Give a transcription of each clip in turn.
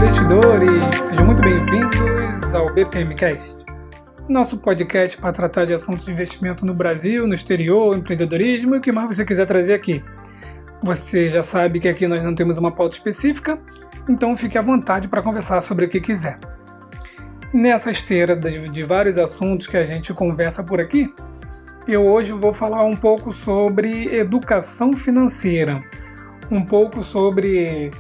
investidores! Sejam muito bem-vindos ao BPMcast, nosso podcast para tratar de assuntos de investimento no Brasil, no exterior, empreendedorismo e o que mais você quiser trazer aqui. Você já sabe que aqui nós não temos uma pauta específica, então fique à vontade para conversar sobre o que quiser. Nessa esteira de vários assuntos que a gente conversa por aqui, eu hoje vou falar um pouco sobre educação financeira, um pouco sobre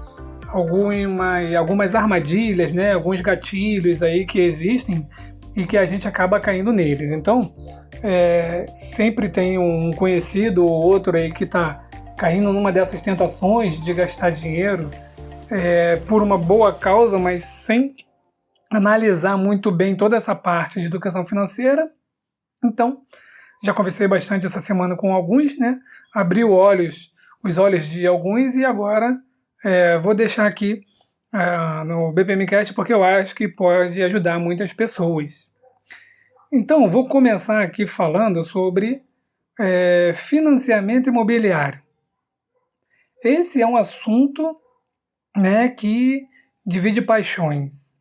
algumas armadilhas, né, alguns gatilhos aí que existem e que a gente acaba caindo neles. Então, sempre tem um conhecido ou outro aí que está caindo numa dessas tentações de gastar dinheiro por uma boa causa, mas sem analisar muito bem toda essa parte de educação financeira. Então, já conversei bastante essa semana com alguns, né? Abri os olhos de alguns e agora vou deixar aqui no BPMcast porque eu acho que pode ajudar muitas pessoas. Então, vou começar aqui falando sobre financiamento imimobiliário. Esse é um assunto, né, que divide paixões.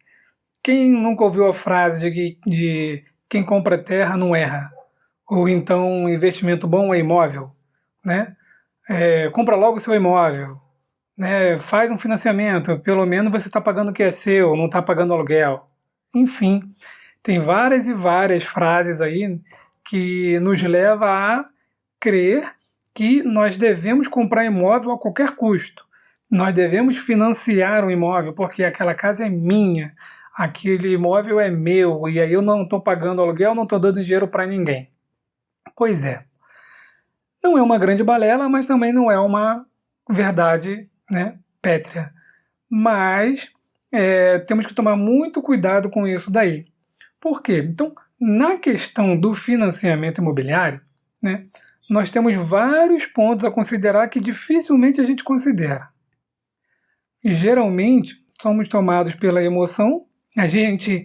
Quem nunca ouviu a frase de quem compra terra não erra? Ou então investimento bom é imóvel, né? Compra logo o seu imóvel, né? Faz um financiamento, pelo menos você está pagando o que é seu, não está pagando aluguel. Enfim, tem várias e várias frases aí que nos levam a crer que nós devemos comprar imóvel a qualquer custo. Nós devemos financiar um imóvel porque aquela casa é minha, aquele imóvel é meu e aí eu não estou pagando aluguel, não estou dando dinheiro para ninguém. Pois é, não é uma grande balela, mas também não é uma verdade, né, pétrea. Mas temos que tomar muito cuidado com isso daí. Por quê? Então, na questão do financiamento imobiliário, né, nós temos vários pontos a considerar que dificilmente a gente considera. E geralmente somos tomados pela emoção, a gente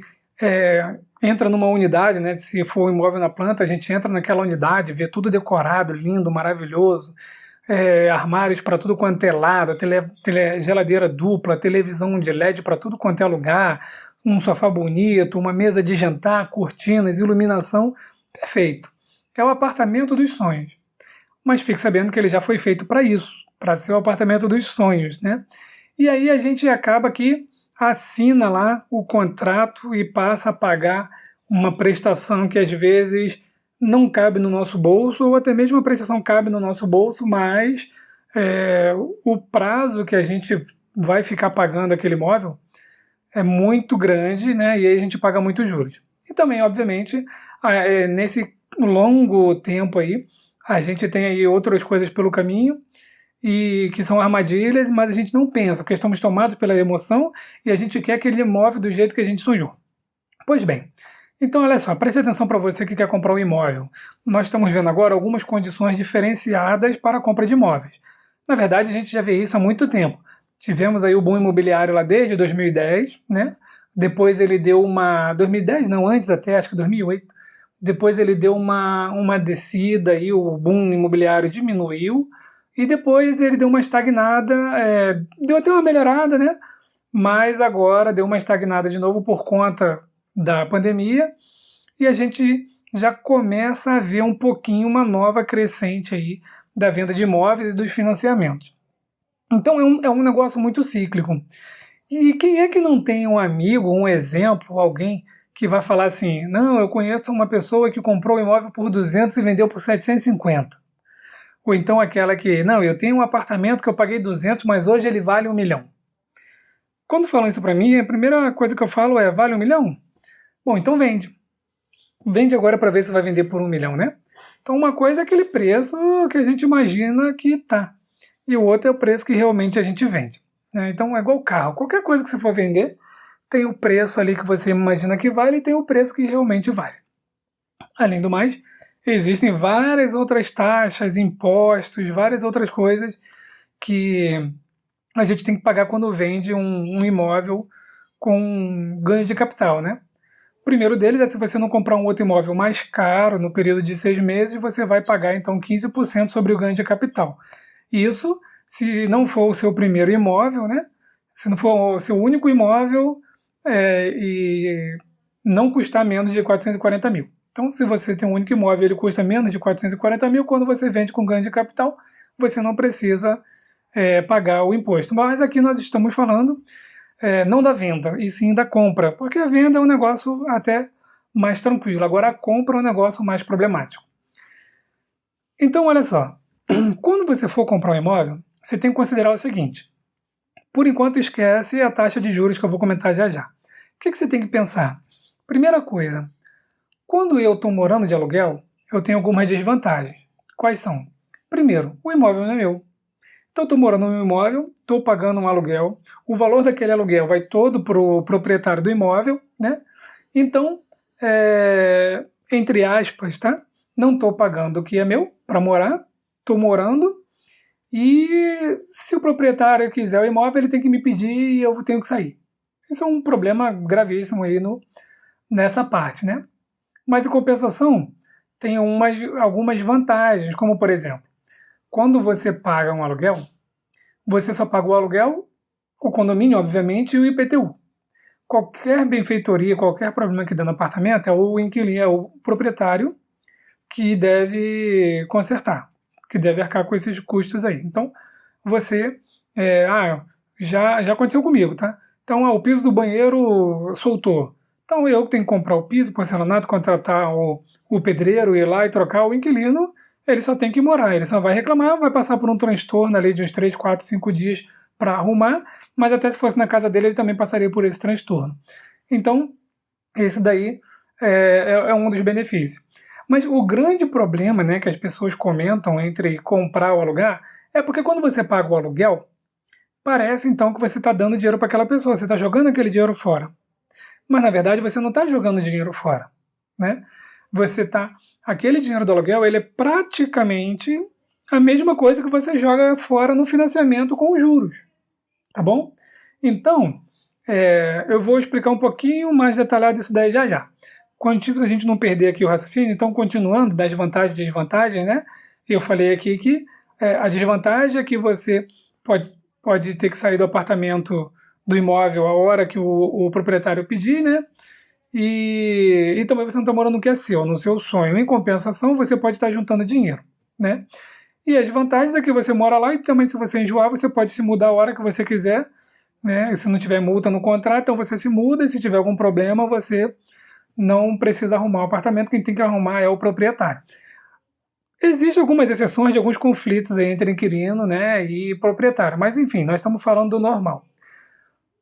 entra numa unidade, né? Se for um imóvel na planta, a gente entra naquela unidade, vê tudo decorado, lindo, maravilhoso, armários para tudo quanto é lado, geladeira dupla, televisão de LED para tudo quanto é lugar, um sofá bonito, uma mesa de jantar, cortinas, iluminação, perfeito. É o apartamento dos sonhos. Mas fique sabendo que ele já foi feito para isso, para ser o apartamento dos sonhos, né? E aí a gente acaba que assina lá o contrato e passa a pagar uma prestação que às vezes não cabe no nosso bolso, ou até mesmo a prestação cabe no nosso bolso, mas o prazo que a gente vai ficar pagando aquele imóvel é muito grande, né? E aí a gente paga muitos juros. E também, obviamente, nesse longo tempo aí, a gente tem aí outras coisas pelo caminho, e que são armadilhas, mas a gente não pensa, porque estamos tomados pela emoção e a gente quer aquele imóvel do jeito que a gente sonhou. Pois bem, então olha só, preste atenção para você que quer comprar um imóvel. Nós estamos vendo agora algumas condições diferenciadas para a compra de imóveis. Na verdade, a gente já vê isso há muito tempo. Tivemos aí o boom imobiliário lá desde 2010, né? Depois ele deu uma... 2010? Não, antes até, acho que 2008. Depois ele deu uma descida e o boom imobiliário diminuiu. E depois ele deu uma estagnada, deu até uma melhorada, né? Mas agora deu uma estagnada de novo por conta da pandemia e a gente já começa a ver um pouquinho uma nova crescente aí da venda de imóveis e dos financiamentos. Então é um negócio muito cíclico. E quem é que não tem um amigo, um exemplo, alguém que vai falar assim, não, eu conheço uma pessoa que comprou o imóvel por 200 e vendeu por 750? Ou então aquela que, não, eu tenho um apartamento que eu paguei 200, mas hoje ele vale 1 milhão. Quando falam isso para mim, a primeira coisa que eu falo é, vale 1 milhão? Bom, então vende. Vende agora para ver se vai vender por 1 milhão, né? Então uma coisa é aquele preço que a gente imagina que tá. E o outro é o preço que realmente a gente vende, né? Então é igual carro. Qualquer coisa que você for vender, tem o preço ali que você imagina que vale e tem o preço que realmente vale. Além do mais, existem várias outras taxas, impostos, várias outras coisas que a gente tem que pagar quando vende um imóvel com ganho de capital, né? O primeiro deles é se você não comprar um outro imóvel mais caro no período de 6 meses, você vai pagar então 15% sobre o ganho de capital. Isso, se não for o seu primeiro imóvel, né? Se não for o seu único imóvel e não custar menos de 440 mil. Então, se você tem um único imóvel e ele custa menos de 440 mil, quando você vende com ganho de capital, você não precisa pagar o imposto. Mas aqui nós estamos falando não da venda, e sim da compra, porque a venda é um negócio até mais tranquilo. Agora, a compra é um negócio mais problemático. Então, olha só, quando você for comprar um imóvel, você tem que considerar o seguinte. Por enquanto, esquece a taxa de juros que eu vou comentar já já. O que você tem que pensar? Primeira coisa, quando eu estou morando de aluguel, eu tenho algumas desvantagens. Quais são? Primeiro, o imóvel não é meu. Então, estou morando no imóvel, estou pagando um aluguel, o valor daquele aluguel vai todo para o proprietário do imóvel, né? Então, entre aspas, tá? Não estou pagando o que é meu para morar, estou morando, e se o proprietário quiser o imóvel, ele tem que me pedir e eu tenho que sair. Isso é um problema gravíssimo aí nessa parte, né? Mas, em compensação, tem algumas vantagens, como, por exemplo, quando você paga um aluguel, você só paga o aluguel, o condomínio, obviamente, e o IPTU. Qualquer benfeitoria, qualquer problema que dê no apartamento, é o inquilino, é o proprietário que deve consertar, que deve arcar com esses custos aí. Então, você... já aconteceu comigo, tá? Então, o piso do banheiro soltou. Então, eu tenho que comprar o piso, porcelanato, contratar o pedreiro, ir lá e trocar. O inquilino, ele só tem que morar, ele só vai reclamar, vai passar por um transtorno ali de uns 3, 4, 5 dias para arrumar, mas até se fosse na casa dele, ele também passaria por esse transtorno. Então, esse daí é um dos benefícios. Mas o grande problema, né, que as pessoas comentam entre comprar ou alugar é porque quando você paga o aluguel, parece então que você está dando dinheiro para aquela pessoa, você está jogando aquele dinheiro fora. Mas na verdade você não está jogando dinheiro fora, né? Aquele dinheiro do aluguel, ele é praticamente a mesma coisa que você joga fora no financiamento com os juros, tá bom? Então, eu vou explicar um pouquinho mais detalhado isso daí já já. Quando a gente não perder aqui o raciocínio, então continuando das vantagens e desvantagens, né? Eu falei aqui que a desvantagem é que você pode ter que sair do apartamento, do imóvel, a hora que o proprietário pedir, né? E também você não está morando no que é seu, no seu sonho. Em compensação, você pode estar juntando dinheiro, né? E as vantagens é que você mora lá e também, se você enjoar, você pode se mudar a hora que você quiser, né? Se não tiver multa no contrato, então você se muda, e se tiver algum problema, você não precisa arrumar o apartamento, quem tem que arrumar é o proprietário. Existem algumas exceções de alguns conflitos aí entre inquilino, né, e proprietário, mas enfim, nós estamos falando do normal.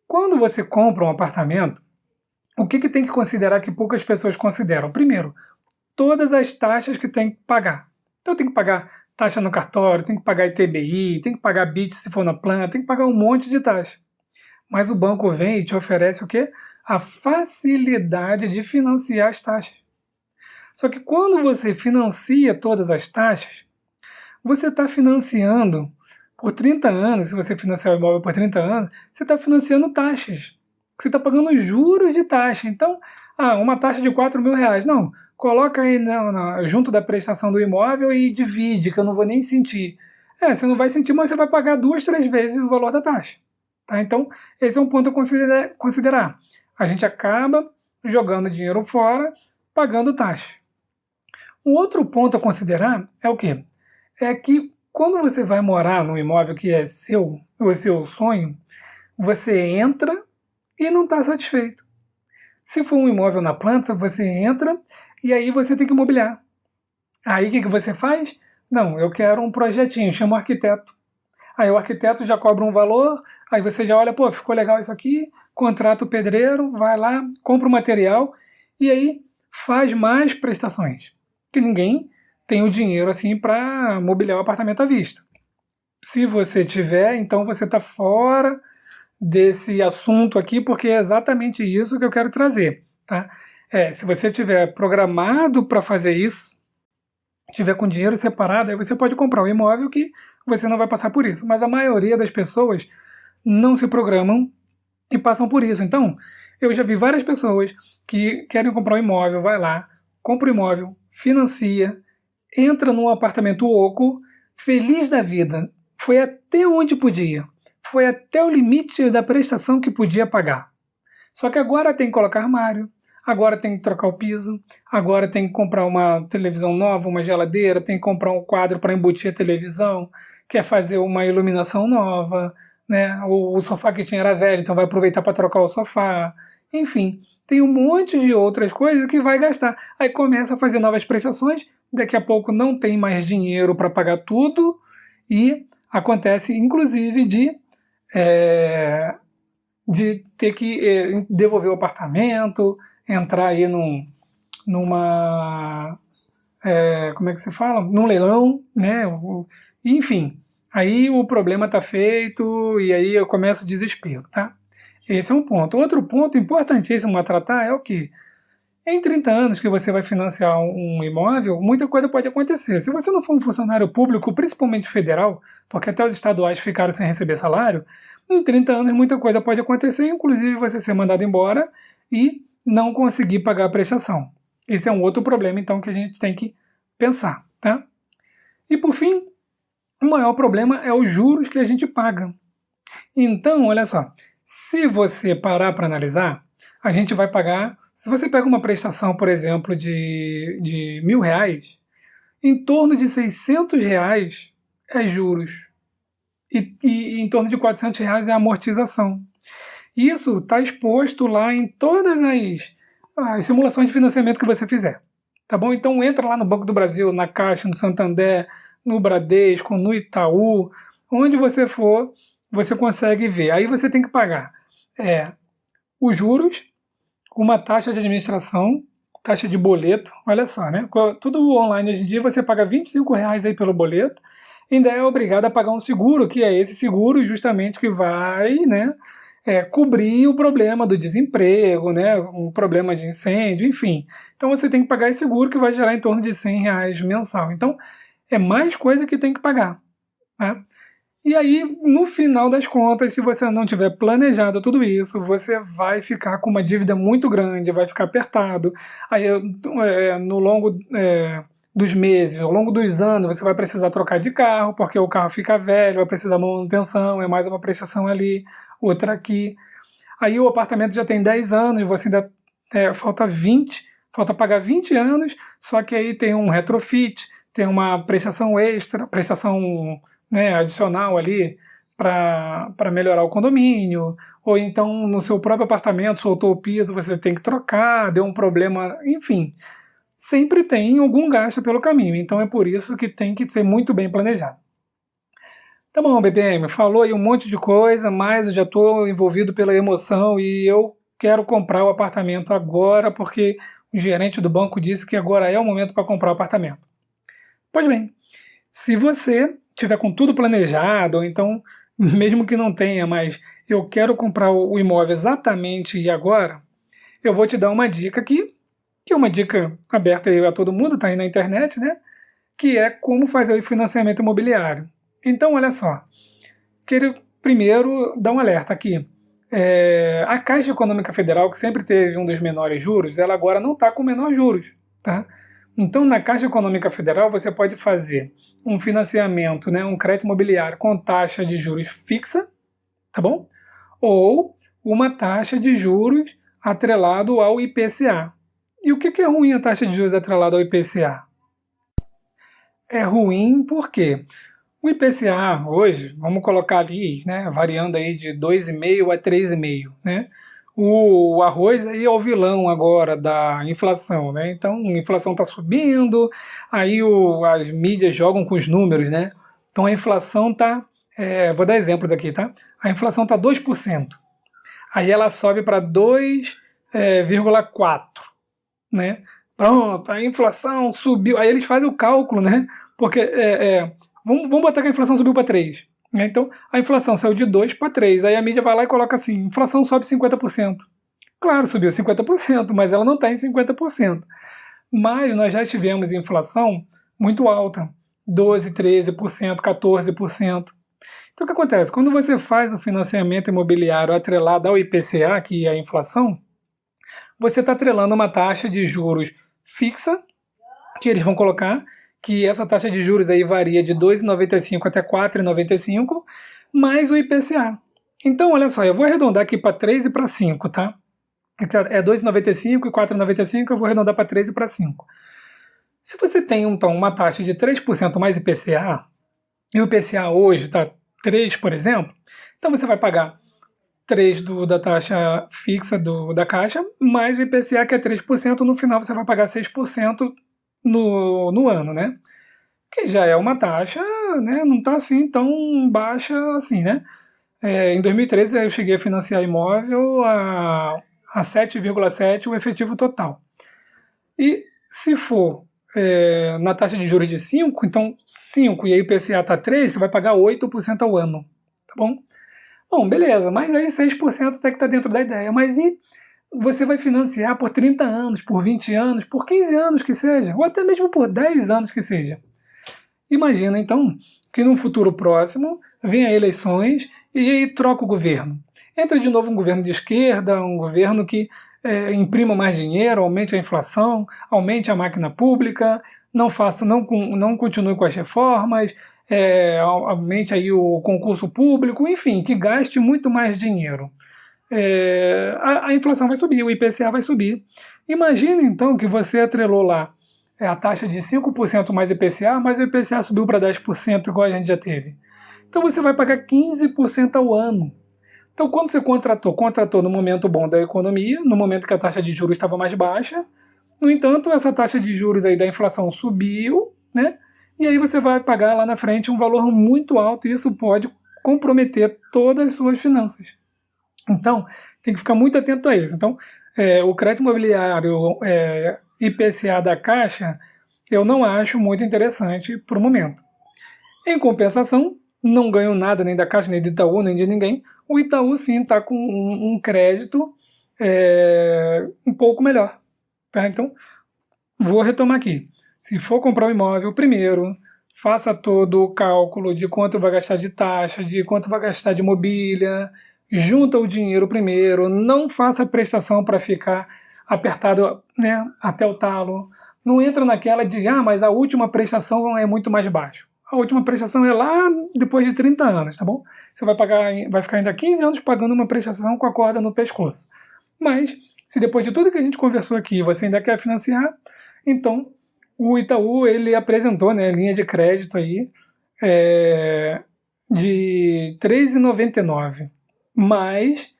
Quando você compra um apartamento, o que tem que considerar que poucas pessoas consideram? Primeiro, todas as taxas que tem que pagar. Então tem que pagar taxa no cartório, tem que pagar ITBI, tem que pagar BIT se for na planta, tem que pagar um monte de taxa. Mas o banco vem e te oferece o quê? A facilidade de financiar as taxas. Só que quando você financia todas as taxas, você está financiando por 30 anos, se você financiar o imóvel por 30 anos, você está financiando taxas. Você está pagando juros de taxa. Então, uma taxa de R$4.000. Não, coloca aí junto da prestação do imóvel e divide, que eu não vou nem sentir. Você não vai sentir, mas você vai pagar 2, 3 vezes o valor da taxa. Tá? Então, esse é um ponto a considerar. A gente acaba jogando dinheiro fora, pagando taxa. Um outro ponto a considerar é o quê? É que quando você vai morar num imóvel que é seu, ou seu sonho, você entra e não está satisfeito. Se for um imóvel na planta, você entra e aí você tem que mobiliar. Aí o que você faz? Não, eu quero um projetinho, chama o arquiteto. Aí o arquiteto já cobra um valor, aí você já olha, pô, ficou legal isso aqui, contrata o pedreiro, vai lá, compra o material e aí faz mais prestações. Que ninguém tem o dinheiro assim para mobiliar o apartamento à vista. Se você tiver, então você está fora desse assunto aqui, porque é exatamente isso que eu quero trazer. Tá? Se você tiver programado para fazer isso, tiver com dinheiro separado, aí você pode comprar um imóvel que você não vai passar por isso. Mas a maioria das pessoas não se programam e passam por isso. Então, eu já vi várias pessoas que querem comprar um imóvel, vai lá, compra o imóvel, financia, entra num apartamento oco, feliz da vida, foi até onde podia. foi até o limite da prestação que podia pagar. Só que agora tem que colocar armário, agora tem que trocar o piso, agora tem que comprar uma televisão nova, uma geladeira, tem que comprar um quadro para embutir a televisão, quer fazer uma iluminação nova, né? O sofá que tinha era velho, então vai aproveitar para trocar o sofá. Enfim, tem um monte de outras coisas que vai gastar. Aí começa a fazer novas prestações, daqui a pouco não tem mais dinheiro para pagar tudo e acontece, inclusive, de ter que devolver o apartamento, entrar aí numa... como é que se fala? Num leilão, né? Enfim, aí o problema está feito e aí eu começo o desespero, tá? Esse é um ponto. Outro ponto importantíssimo a tratar é o que? Em 30 anos que você vai financiar um imóvel, muita coisa pode acontecer. Se você não for um funcionário público, principalmente federal, porque até os estaduais ficaram sem receber salário, em 30 anos muita coisa pode acontecer, inclusive você ser mandado embora e não conseguir pagar a prestação. Esse é um outro problema, então, que a gente tem que pensar, tá? E por fim, o maior problema é os juros que a gente paga. Então, olha só, se você parar para analisar, a gente vai pagar, se você pega uma prestação, por exemplo, de R$1.000, em torno de R$600 é juros e em torno de R$400 é amortização. Isso está exposto lá em todas as simulações de financiamento que você fizer, tá bom? Então entra lá no Banco do Brasil, na Caixa, no Santander, no Bradesco, no Itaú, onde você for, você consegue ver. Aí você tem que pagar os juros, uma taxa de administração, taxa de boleto, olha só, né? Tudo online hoje em dia, você paga R$25 aí pelo boleto, e ainda é obrigado a pagar um seguro, que é esse seguro justamente que vai, né, cobrir o problema do desemprego, né, um problema de incêndio, enfim. Então você tem que pagar esse seguro que vai gerar em torno de R$100 mensal. Então é mais coisa que tem que pagar, né? E aí, no final das contas, se você não tiver planejado tudo isso, você vai ficar com uma dívida muito grande, vai ficar apertado. Aí, no longo dos meses, ao longo dos anos, você vai precisar trocar de carro, porque o carro fica velho, vai precisar de manutenção, é mais uma prestação ali, outra aqui. Aí o apartamento já tem 10 anos, você ainda falta pagar 20 anos, só que aí tem um retrofit, tem uma prestação extra, adicional ali para melhorar o condomínio, ou então no seu próprio apartamento soltou o piso, você tem que trocar, deu um problema, enfim. Sempre tem algum gasto pelo caminho, então é por isso que tem que ser muito bem planejado. Tá bom, BPM, falou aí um monte de coisa, mas eu já estou envolvido pela emoção e eu quero comprar o apartamento agora porque o gerente do banco disse que agora é o momento para comprar o apartamento. Pois bem, se você tiver com tudo planejado, ou então, mesmo que não tenha, mas eu quero comprar o imóvel exatamente e agora, eu vou te dar uma dica aqui, que é uma dica aberta aí a todo mundo, tá aí na internet, né? Que é como fazer o financiamento imobiliário. Então, olha só, quero primeiro dar um alerta aqui. A Caixa Econômica Federal, que sempre teve um dos menores juros, ela agora não está com menor juros, tá? Então, na Caixa Econômica Federal, você pode fazer um financiamento, né, um crédito imobiliário com taxa de juros fixa, tá bom? Ou uma taxa de juros atrelado ao IPCA. E o que é ruim a taxa de juros atrelada ao IPCA? É ruim porque o IPCA hoje, vamos colocar ali, né, variando aí de 2,5 a 3,5, né? O arroz aí é o vilão agora da inflação, né? Então a inflação está subindo, aí as mídias jogam com os números, né? Então a inflação está, vou dar exemplos aqui, tá? A inflação está 2%, aí ela sobe para 2,4%, né? Pronto, a inflação subiu, aí eles fazem o cálculo, né? Porque vamos botar que a inflação subiu para 3%. Então, a inflação saiu de 2 para 3, aí a mídia vai lá e coloca assim, inflação sobe 50%. Claro, subiu 50%, mas ela não está em 50%. Mas nós já tivemos inflação muito alta, 12%, 13%, 14%. Então o que acontece? Quando você faz um financiamento imobiliário atrelado ao IPCA, que é a inflação, você está atrelando uma taxa de juros fixa, que eles vão colocar, que essa taxa de juros aí varia de 2,95 até 4,95, mais o IPCA. Então, olha só, eu vou arredondar aqui para 3 e para 5, tá? É 2,95 e 4,95, eu vou arredondar para 3 e para 5. Se você tem, então, uma taxa de 3% mais IPCA, e o IPCA hoje está 3, por exemplo, então você vai pagar 3 da taxa fixa da Caixa, mais o IPCA, que é 3%, no final você vai pagar 6% no ano, né? Que já é uma taxa, né? Não está assim tão baixa assim, né? Em 2013 eu cheguei a financiar imóvel a 7,7 o efetivo total. E se for na taxa de juros de 5, então 5 e aí o IPCA está 3, você vai pagar 8% ao ano, tá bom? Bom, beleza, mas aí 6% até que está dentro da ideia. Mas e você vai financiar por 30 anos, por 20 anos, por 15 anos que seja, ou até mesmo por 10 anos que seja. Imagina, então, que num futuro próximo venha eleições e aí troca o governo. Entra de novo um governo de esquerda, um governo que imprima mais dinheiro, aumente a inflação, aumente a máquina pública, não continue com as reformas, aumente aí o concurso público, enfim, que gaste muito mais dinheiro. A inflação vai subir, o IPCA vai subir. Imagina então que você atrelou lá a taxa de 5% mais IPCA, mas o IPCA subiu para 10%, igual a gente já teve. Então você vai pagar 15% ao ano. Então quando você contratou no momento bom da economia, no momento que a taxa de juros estava mais baixa. No entanto, essa taxa de juros aí da inflação subiu, né? E aí você vai pagar lá na frente um valor muito alto e isso pode comprometer todas as suas finanças. Então, tem que ficar muito atento a isso. Então, o crédito imobiliário IPCA da Caixa, eu não acho muito interessante para o momento. Em compensação, não ganho nada nem da Caixa, nem do Itaú, nem de ninguém. O Itaú, sim, está com um crédito um pouco melhor. Tá? Então, vou retomar aqui. Se for comprar um imóvel, primeiro, faça todo o cálculo de quanto vai gastar de taxa, de quanto vai gastar de mobília, junta o dinheiro primeiro, não faça prestação para ficar apertado, né, até o talo. Não entra naquela de, mas a última prestação é muito mais baixa. A última prestação é lá depois de 30 anos, tá bom? Você vai ficar ainda 15 anos pagando uma prestação com a corda no pescoço. Mas, se depois de tudo que a gente conversou aqui, você ainda quer financiar, então o Itaú, ele apresentou, né, linha de crédito aí de R$ 3,99, mais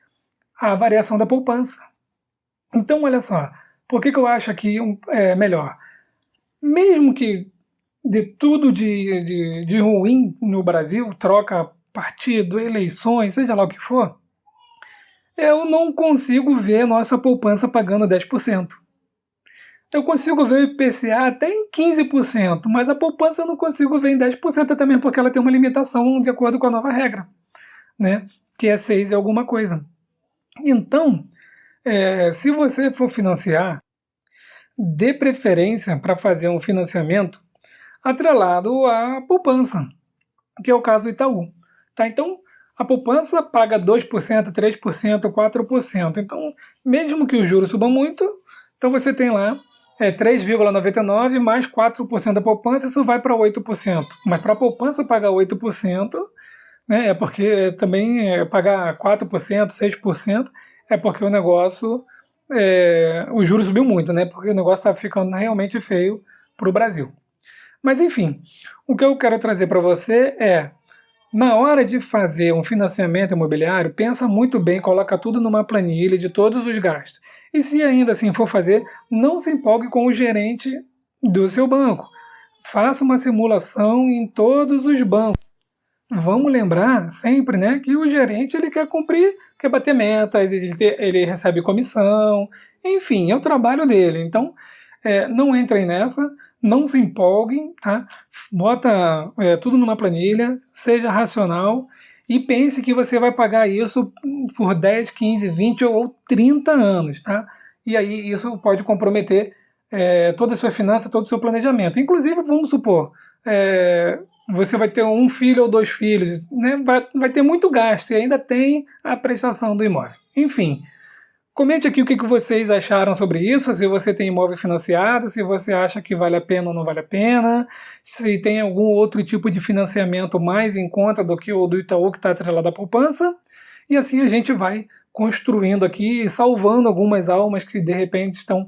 a variação da poupança. Então, olha só, por que eu acho aqui melhor? Mesmo que de tudo de ruim no Brasil, troca partido, eleições, seja lá o que for, eu não consigo ver nossa poupança pagando 10%. Eu consigo ver o IPCA até em 15%, mas a poupança eu não consigo ver em 10%, também porque ela tem uma limitação de acordo com a nova regra, né? Que é 6 e alguma coisa. Então, se você for financiar, dê preferência para fazer um financiamento atrelado à poupança, que é o caso do Itaú. Tá? Então, a poupança paga 2%, 3%, 4%. Então, mesmo que o juros suba muito, então você tem lá 3,99 mais 4% da poupança, isso vai para 8%. Mas para a poupança pagar 8%, né, é porque também pagar 4%, 6%, é porque o negócio, o juros subiu muito, né, porque o negócio está ficando realmente feio para o Brasil. Mas enfim, o que eu quero trazer para você na hora de fazer um financiamento imobiliário, pensa muito bem, coloca tudo numa planilha de todos os gastos. E se ainda assim for fazer, não se empolgue com o gerente do seu banco. Faça uma simulação em todos os bancos. Vamos lembrar sempre, né, que o gerente ele quer cumprir, quer bater meta, ele recebe comissão, enfim, é o trabalho dele. Então, não entrem nessa, não se empolguem, tá? Bota tudo numa planilha, seja racional e pense que você vai pagar isso por 10, 15, 20 ou 30 anos, tá? E aí isso pode comprometer toda a sua finança, todo o seu planejamento. Inclusive, vamos supor, você vai ter um filho ou 2 filhos, né? Vai ter muito gasto e ainda tem a prestação do imóvel. Enfim, Comente aqui o que vocês acharam sobre isso, se você tem imóvel financiado, se você acha que vale a pena ou não vale a pena, se tem algum outro tipo de financiamento mais em conta do que o do Itaú que está atrelado à poupança. E assim a gente vai construindo aqui e salvando algumas almas que de repente estão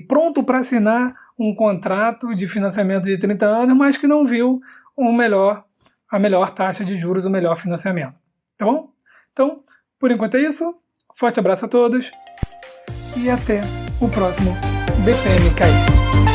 pronto para assinar um contrato de financiamento de 30 anos, mas que não viu a melhor taxa de juros, o melhor financiamento. Tá bom? Então, por enquanto é isso. Forte abraço a todos e até o próximo BPM Cast.